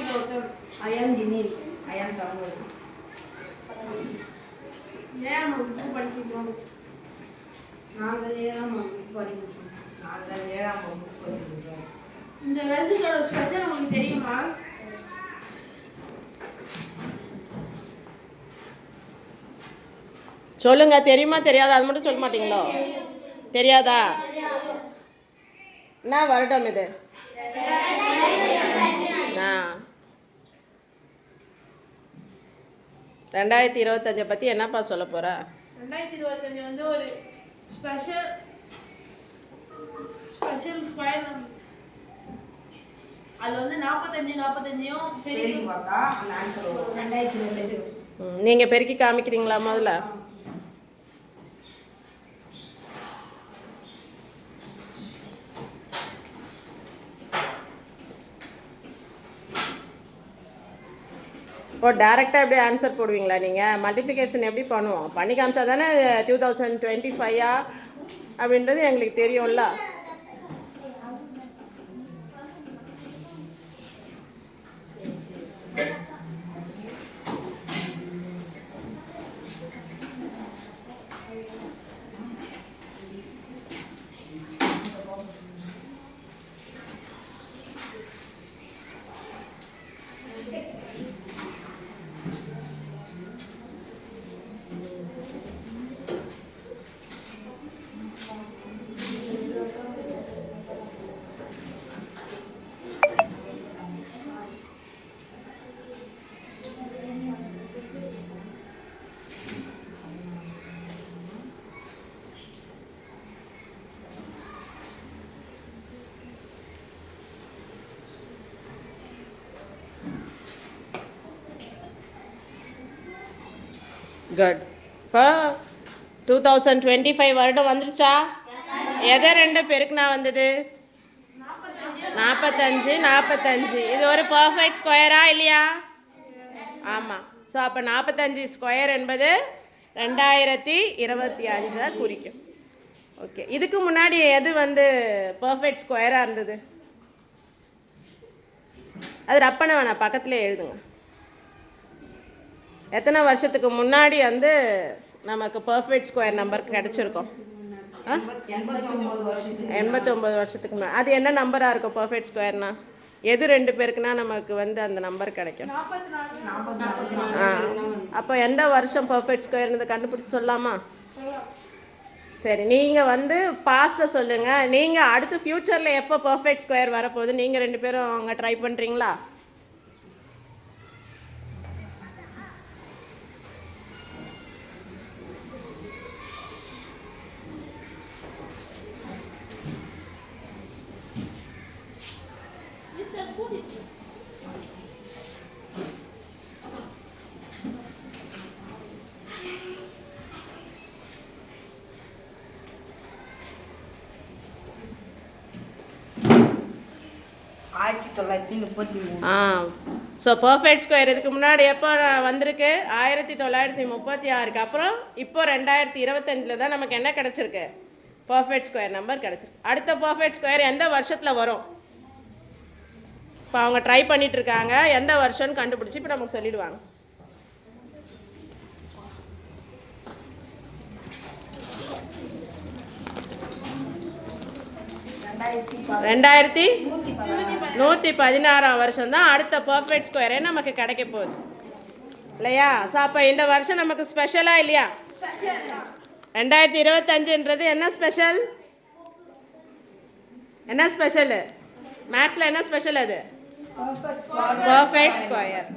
I am Dinesh. I am Tamil. ஏன் வகுப்பு படிக்கிறோம்? நாங்கள் 7ஆம் வகுப்பு படிக்கிறோம். இந்த வருஷத்தோட ஸ்பெஷல் உங்களுக்கு தெரியுமா? சொல்லுங்க, தெரியுமா தெரியாதா? அது மட்டும் சொல்ல மாட்டீங்களோ? தெரியாதா? என்ன வருடம் இது? ஆ 2025 பற்றி என்னப்பா சொல்ல போகிற? 2025 வந்து ஒரு ஸ்பெஷல் ஸ்கொயர் நம்பர். அது வந்து 45 பெருக்கி பார்த்தா அந்த ஆன்சர் வரும் 2025. நீங்கள் பெருக்கி காமிக்கிறீங்களா முதல்ல? இப்போ டேரெக்டாக எப்படி ஆன்சர் போடுவீங்களா நீங்கள்? மல்டிப்ளிகேஷன் எப்படி பண்ணுவோம்? பண்ணி காமிச்சா தானே 2025 அப்படின்றது எங்களுக்கு தெரியும்ல. குட். இப்போ 2025 வருடம் வந்துருச்சா? எதை 2 பெருக்குனா வந்தது? 45. இது ஒரு பர்ஃபெக்ட் ஸ்கொயரா இல்லையா? ஆமாம். ஸோ அப்போ 45 ஸ்கொயர் என்பது 2025 குறிக்கும். ஓகே, இதுக்கு முன்னாடி எது வந்து பர்ஃபெக்ட் ஸ்கொயராக இருந்தது? அது ரப்பனை வேணாம், பக்கத்துலேயே எழுதுங்க. எத்தனை வருஷத்துக்கு முன்னாடி வந்து நமக்கு பர்ஃபெக்ட் ஸ்கொயர் நம்பர் கிடச்சிருக்கோம்? 89 வருஷத்துக்கு முன்னாடி. அது என்ன நம்பராக இருக்கும் பர்ஃபெக்ட் ஸ்கொயர்னா? எது 2 பேருக்குன்னா நமக்கு வந்து அந்த நம்பர் கிடைக்கும்? 44. அப்போ எந்த வருஷம் பர்ஃபெக்ட் ஸ்கொயர்னு கண்டுபிடிச்சி சொல்லலாமா? சரி, நீங்கள் வந்து பாஸ்ட்டை சொல்லுங்கள். நீங்கள் அடுத்து ஃப்யூச்சரில் எப்போ பர்ஃபெக்ட் ஸ்கொயர் வரப்போகுது நீங்கள் 2 பேரும் அங்கே ட்ரை பண்ணுறீங்களா? ஸோ பர்ஃபெக்ட் ஸ்கொயர் இதுக்கு முன்னாடி எப்போ வந்திருக்கு? 1936. அப்புறம் இப்போ 2025 தான் நமக்கு என்ன கிடச்சிருக்கு? பர்ஃபெக்ட் ஸ்கொயர் நம்பர் கிடச்சிருக்கு. அடுத்த பர்ஃபெக்ட் ஸ்கொயர் எந்த வருஷத்தில் வரும்? இப்போ அவங்க ட்ரை பண்ணிட்டு இருக்காங்க. எந்த வருஷம்னு கண்டுபிடிச்சி இப்போ நமக்கு சொல்லிடுவாங்க. 2116 வருஷம் தான் அடுத்த பர்ஃபெக்ட் ஸ்கொயரே நமக்கு கிடைக்க போகுது இல்லையா? ஸோ அப்போ இந்த வருஷம் நமக்கு ஸ்பெஷலாக இல்லையா? 2025ன்றது என்ன ஸ்பெஷல்? என்ன ஸ்பெஷலு? மேக்ஸில் என்ன ஸ்பெஷல்? அது பர்ஃபெக்ட் ஸ்கொயர்.